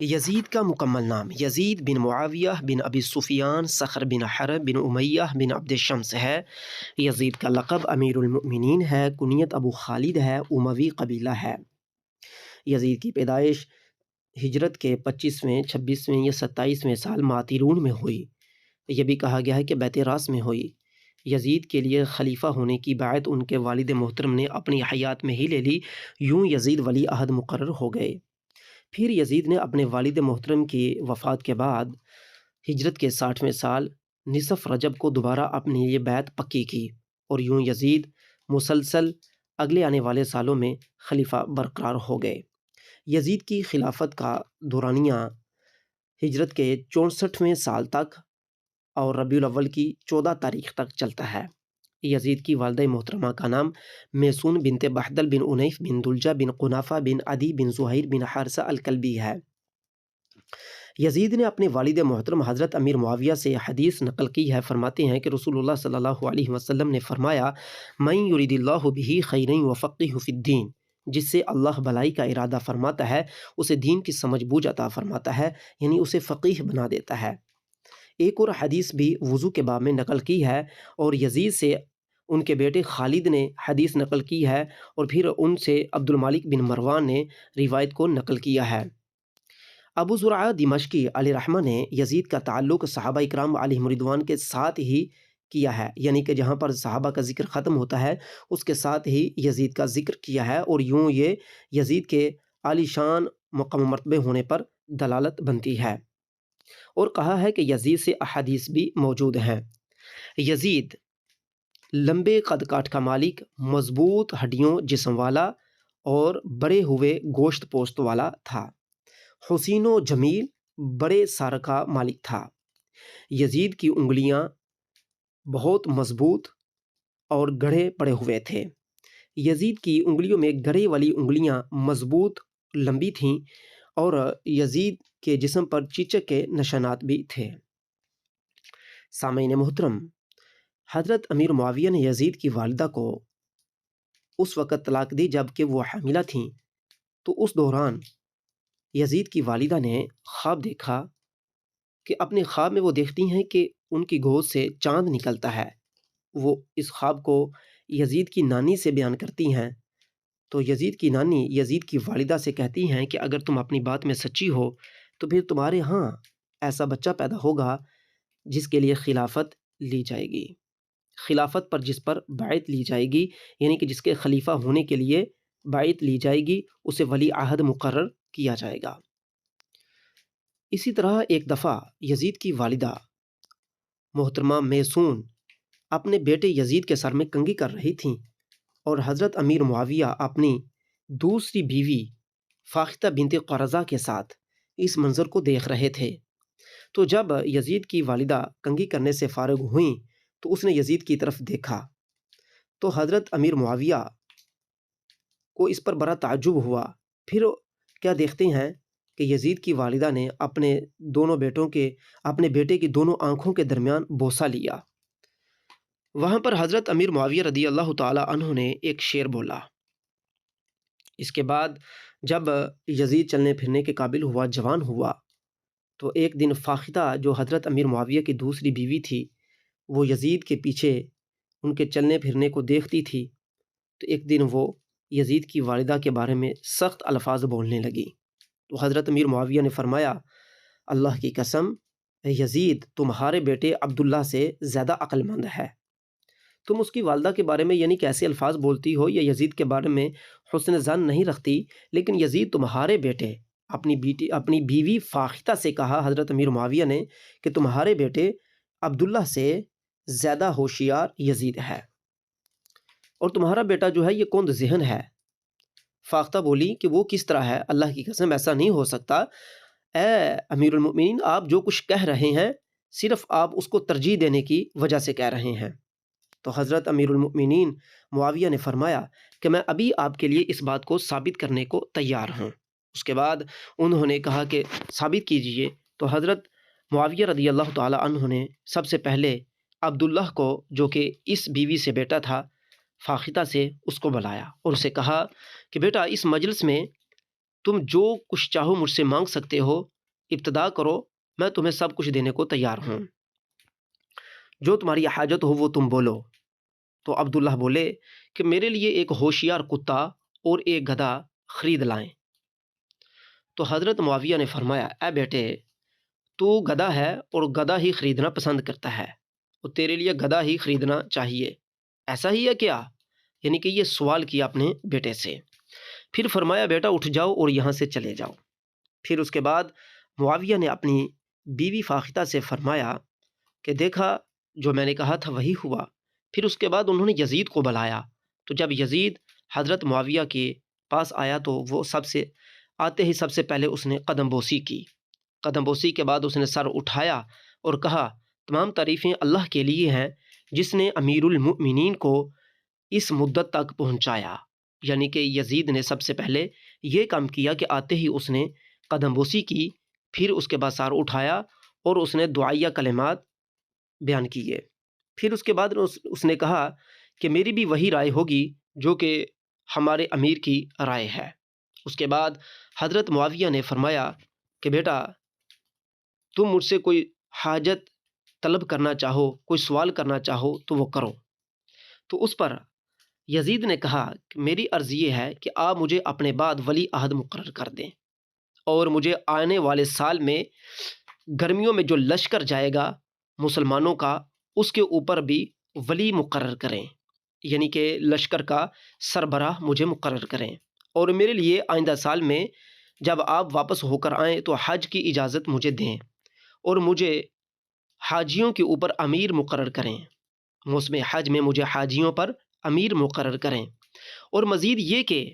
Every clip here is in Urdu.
یزید کا مکمل نام یزید بن معاویہ بن ابی سفیان صخر بن حرب بن امیہ بن عبد الشمس ہے۔ یزید کا لقب امیر المؤمنین ہے، کنیت ابو خالد ہے، اموی قبیلہ ہے۔ یزید کی پیدائش ہجرت کے 25ویں، 26ویں یا 27ویں سال ماتیرون میں ہوئی۔ یہ بھی کہا گیا ہے کہ بیت راس میں ہوئی۔ یزید کے لیے خلیفہ ہونے کی بیعت ان کے والد محترم نے اپنی حیات میں ہی لے لی، یوں یزید ولی عہد مقرر ہو گئے۔ پھر یزید نے اپنے والد محترم کی وفات کے بعد ہجرت کے 60ویں سال نصف رجب کو دوبارہ اپنی یہ بیعت پکی کی، اور یوں یزید مسلسل اگلے آنے والے سالوں میں خلیفہ برقرار ہو گئے۔ یزید کی خلافت کا دورانیہ ہجرت کے 64ویں سال تک اور ربیع الاول کی 14 تاریخ تک چلتا ہے۔ یزید کی والدہ محترمہ کا نام میسون بنت بحدل بن انیف بن دلجہ بن قنافہ بن عدی بن زہیر بن حارثہ الکلبی ہے۔ یزید نے اپنے والد محترم حضرت امیر معاویہ سے حدیث نقل کی ہے، فرماتے ہیں کہ رسول اللہ صلی اللہ علیہ وسلم نے فرمایا، من یرید اللہ بہ خیرا یفقہہ فی الدین، جس سے اللہ بھلائی کا ارادہ فرماتا ہے اسے دین کی سمجھ بوجھ عطا فرماتا ہے، یعنی اسے فقیہ بنا دیتا ہے۔ ایک اور حدیث بھی وضو کے باب میں نقل کی ہے، اور یزید سے ان کے بیٹے خالد نے حدیث نقل کی ہے، اور پھر ان سے عبد المالک بن مروان نے روایت کو نقل کیا ہے۔ ابو زرعہ دمشقی علیہ رحمہ نے یزید کا تعلق صحابہ اکرام علیہم رضوان کے ساتھ ہی کیا ہے، یعنی کہ جہاں پر صحابہ کا ذکر ختم ہوتا ہے اس کے ساتھ ہی یزید کا ذکر کیا ہے، اور یوں یہ یزید کے عالی شان مقام و مرتبے ہونے پر دلالت بنتی ہے۔ اور کہا ہے کہ یزید سے احادیث بھی موجود ہیں۔ یزید لمبے قد کاٹ کا مالک، مضبوط ہڈیوں جسم والا اور بڑے ہوئے گوشت پوست والا تھا۔ حسین و جمیل بڑے سار کا مالک تھا۔ یزید کی انگلیاں بہت مضبوط اور گڑھے پڑے ہوئے تھے۔ یزید کی انگلیوں میں گڑھے والی انگلیاں مضبوط لمبی تھیں، اور یزید کے جسم پر چیچک کے نشانات بھی تھے۔ سامعین محترم، حضرت امیر معاویہ نے یزید کی والدہ کو اس وقت طلاق دی جب کہ وہ حاملہ تھیں، تو اس دوران یزید کی والدہ نے خواب دیکھا کہ اپنے خواب میں وہ دیکھتی ہیں کہ ان کی گود سے چاند نکلتا ہے۔ وہ اس خواب کو یزید کی نانی سے بیان کرتی ہیں، تو یزید کی نانی یزید کی والدہ سے کہتی ہیں کہ اگر تم اپنی بات میں سچی ہو تو پھر تمہارے ہاں ایسا بچہ پیدا ہوگا جس کے لیے خلافت لی جائے گی، خلافت پر جس پر بیعت لی جائے گی، یعنی کہ جس کے خلیفہ ہونے کے لیے بیعت لی جائے گی اسے ولی عہد مقرر کیا جائے گا۔ اسی طرح ایک دفعہ یزید کی والدہ محترمہ میسون اپنے بیٹے یزید کے سر میں کنگھی کر رہی تھیں، اور حضرت امیر معاویہ اپنی دوسری بیوی فاختہ بنت قرظہ کے ساتھ اس منظر کو دیکھ رہے تھے۔ تو جب یزید کی والدہ کنگھی کرنے سے فارغ ہوئیں تو اس نے یزید کی طرف دیکھا، تو حضرت امیر معاویہ کو اس پر بڑا تعجب ہوا۔ پھر کیا دیکھتے ہیں کہ یزید کی والدہ نے اپنے بیٹے کی دونوں آنکھوں کے درمیان بوسہ لیا۔ وہاں پر حضرت امیر معاویہ رضی اللہ تعالی عنہ نے ایک شعر بولا۔ اس کے بعد جب یزید چلنے پھرنے کے قابل ہوا، جوان ہوا، تو ایک دن فاختہ جو حضرت امیر معاویہ کی دوسری بیوی تھی، وہ یزید کے پیچھے ان کے چلنے پھرنے کو دیکھتی تھی، تو ایک دن وہ یزید کی والدہ کے بارے میں سخت الفاظ بولنے لگی۔ تو حضرت امیر معاویہ نے فرمایا، اللہ کی قسم، یزید تمہارے بیٹے عبداللہ سے زیادہ عقل مند ہے۔ تم اس کی والدہ کے بارے میں یعنی کیسے الفاظ بولتی ہو، یا یزید کے بارے میں حسن ظن نہیں رکھتی، لیکن یزید تمہارے بیٹے، اپنی بیوی فاختہ سے کہا حضرت امیر معاویہ نے کہ تمہارے بیٹے عبداللہ سے زیادہ ہوشیار یزید ہے، اور تمہارا بیٹا جو ہے یہ کند ذہن ہے۔ فاختہ بولی کہ وہ کس طرح ہے، اللہ کی قسم ایسا نہیں ہو سکتا، اے امیر المؤمنین آپ جو کچھ کہہ رہے ہیں صرف آپ اس کو ترجیح دینے کی وجہ سے کہہ رہے ہیں۔ تو حضرت امیر المؤمنین معاویہ نے فرمایا کہ میں ابھی آپ کے لیے اس بات کو ثابت کرنے کو تیار ہوں۔ اس کے بعد انہوں نے کہا کہ ثابت کیجئے، تو حضرت معاویہ رضی اللہ تعالی عنہ نے سب سے پہلے عبداللہ کو، جو کہ اس بیوی سے بیٹا تھا فاختہ سے، اس کو بلایا اور اسے کہا کہ بیٹا اس مجلس میں تم جو کچھ چاہو مجھ سے مانگ سکتے ہو، ابتدا کرو، میں تمہیں سب کچھ دینے کو تیار ہوں، جو تمہاری حاجت ہو وہ تم بولو۔ تو عبداللہ بولے کہ میرے لیے ایک ہوشیار کتا اور ایک گدھا خرید لائیں۔ تو حضرت معاویہ نے فرمایا، اے بیٹے، تو گدھا ہے اور گدھا ہی خریدنا پسند کرتا ہے، اور تیرے لیے گدھا ہی خریدنا چاہیے، ایسا ہی ہے کیا؟ یعنی کہ یہ سوال کیا اپنے بیٹے سے۔ پھر فرمایا، بیٹا اٹھ جاؤ اور یہاں سے چلے جاؤ۔ پھر اس کے بعد معاویہ نے اپنی بیوی فاختہ سے فرمایا کہ دیکھا جو میں نے کہا تھا وہی ہوا۔ پھر اس کے بعد انہوں نے یزید کو بلایا، تو جب یزید حضرت معاویہ کے پاس آیا تو وہ آتے ہی سب سے پہلے اس نے قدم بوسی کی۔ قدم بوسی کے بعد اس نے سر اٹھایا اور کہا، تمام تعریفیں اللہ کے لیے ہیں جس نے امیر المؤمنین کو اس مدت تک پہنچایا۔ یعنی کہ یزید نے سب سے پہلے یہ کام کیا کہ آتے ہی اس نے قدم بوسی کی، پھر اس کے بعد سر اٹھایا اور اس نے دعائیہ کلمات بیان کیے۔ پھر اس کے بعد اس نے کہا کہ میری بھی وہی رائے ہوگی جو کہ ہمارے امیر کی رائے ہے۔ اس کے بعد حضرت معاویہ نے فرمایا کہ بیٹا تم مجھ سے کوئی حاجت طلب کرنا چاہو، کوئی سوال کرنا چاہو تو وہ کرو۔ تو اس پر یزید نے کہا کہ میری عرض یہ ہے کہ آپ مجھے اپنے بعد ولی عہد مقرر کر دیں، اور مجھے آنے والے سال میں گرمیوں میں جو لشکر جائے گا مسلمانوں کا، اس کے اوپر بھی ولی مقرر کریں، یعنی کہ لشکر کا سربراہ مجھے مقرر کریں، اور میرے لیے آئندہ سال میں جب آپ واپس ہو کر آئیں تو حج کی اجازت مجھے دیں، اور مجھے حاجیوں کے اوپر امیر مقرر کریں، موسم حج میں مجھے حاجیوں پر امیر مقرر کریں، اور مزید یہ کہ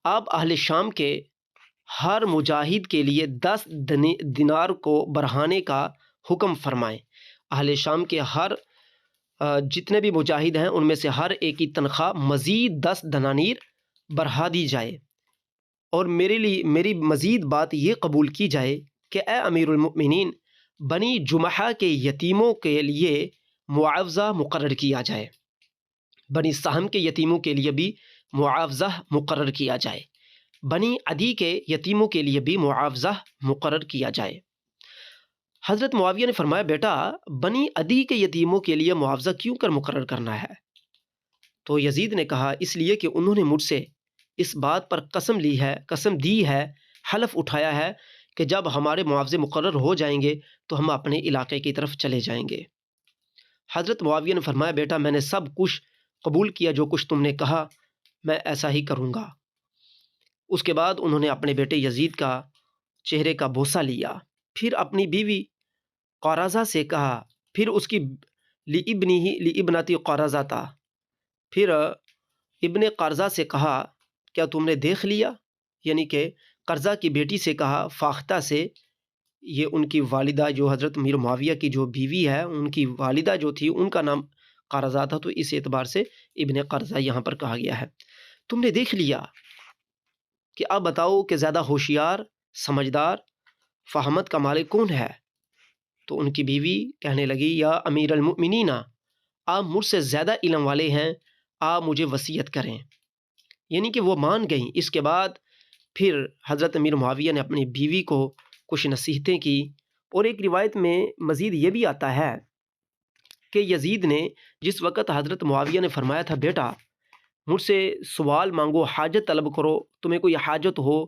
آپ اہل شام کے ہر مجاہد کے لیے 10 دینار کو بڑھانے کا حکم فرمائیں۔ اہل شام کے ہر جتنے بھی مجاہد ہیں ان میں سے ہر ایک کی تنخواہ مزید 10 دنانیر بڑھا دی جائے، اور میری مزید بات یہ قبول کی جائے کہ اے امیر المؤمنین، بنی جمحہ کے یتیموں کے لیے معاوضہ مقرر کیا جائے، بنی سہم کے یتیموں کے لیے بھی معاوضہ مقرر کیا جائے، بنی عدی کے یتیموں کے لیے بھی معاوضہ مقرر کیا جائے۔ حضرت معاویہ نے فرمایا، بیٹا بنی عدی کے یتیموں کے لیے معاوضہ کیوں کر مقرر کرنا ہے؟ تو یزید نے کہا، اس لیے کہ انہوں نے مجھ سے اس بات پر قسم دی ہے، حلف اٹھایا ہے کہ جب ہمارے معاوضے مقرر ہو جائیں گے تو ہم اپنے علاقے کی طرف چلے جائیں گے۔ حضرت معاویہ نے فرمایا، بیٹا میں نے سب کچھ قبول کیا، جو کچھ تم نے کہا میں ایسا ہی کروں گا۔ اس کے بعد انہوں نے اپنے بیٹے یزید کا چہرے کا بوسہ لیا، پھر اپنی بیوی قرظہ سے کہا، پھر اس کی لابنتی قرظہ تھا، پھر ابن قرظہ سے کہا، کیا تم نے دیکھ لیا؟ یعنی کہ قرظہ کی بیٹی سے کہا، فاختہ سے، یہ ان کی والدہ جو حضرت امیر معاویہ کی جو بیوی ہے ان کی والدہ جو تھی ان کا نام قرظہ تھا، تو اس اعتبار سے ابن قرظہ یہاں پر کہا گیا ہے۔ تم نے دیکھ لیا کہ اب بتاؤ کہ زیادہ ہوشیار، سمجھدار، فہمت کا مالک کون ہے؟ تو ان کی بیوی کہنے لگی، یا امیر المؤمنین، آپ مجھ سے زیادہ علم والے ہیں، آپ مجھے وصیت کریں۔ یعنی کہ وہ مان گئیں۔ اس کے بعد پھر حضرت امیر معاویہ نے اپنی بیوی کو کچھ نصیحتیں کی، اور ایک روایت میں مزید یہ بھی آتا ہے کہ یزید نے جس وقت حضرت معاویہ نے فرمایا تھا، بیٹا مجھ سے سوال مانگو، حاجت طلب کرو، تمہیں کوئی حاجت ہو،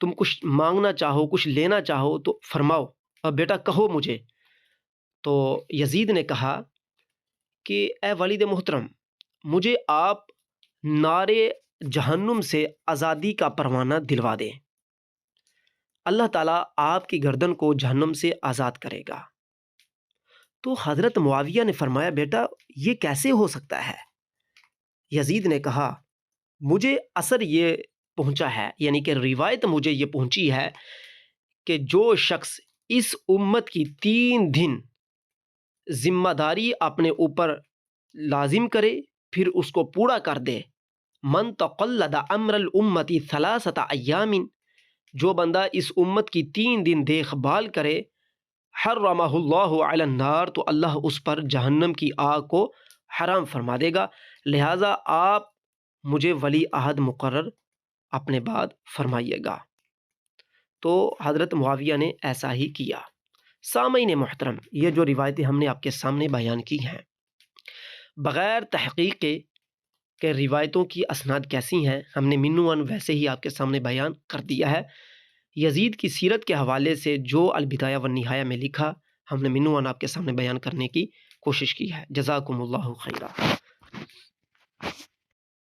تم کچھ مانگنا چاہو، کچھ لینا چاہو تو فرماؤ، اب بیٹا کہو مجھے۔ تو یزید نے کہا کہ اے والد محترم، مجھے آپ نارے جہنم سے آزادی کا پروانہ دلوا دیں، اللہ تعالیٰ آپ کی گردن کو جہنم سے آزاد کرے گا۔ تو حضرت معاویہ نے فرمایا، بیٹا یہ کیسے ہو سکتا ہے؟ یزید نے کہا، مجھے اثر یہ پہنچا ہے، یعنی کہ روایت مجھے یہ پہنچی ہے کہ جو شخص اس امت کی 3 دن ذمہ داری اپنے اوپر لازم کرے پھر اس کو پورا کر دے، من تقلد امر الامت 3 ایام، جو بندہ اس امت کی 3 دن دیکھ بھال کرے، حرمہ اللہ علی النار، تو اللہ اس پر جہنم کی آگ کو حرام فرما دے گا۔ لہٰذا آپ مجھے ولی عہد مقرر اپنے بعد فرمائیے گا۔ تو حضرت معاویہ نے ایسا ہی کیا۔ سامعین محترم، یہ جو روایتیں ہم نے آپ کے سامنے بیان کی ہیں، بغیر تحقیق کے روایتوں کی اسناد کیسی ہیں ہم نے منوان ویسے ہی آپ کے سامنے بیان کر دیا ہے۔ یزید کی سیرت کے حوالے سے جو البدایہ والنہایہ میں لکھا ہم نے منوان آپ کے سامنے بیان کرنے کی کوشش کی ہے۔ جزاکم اللہ خیرہ۔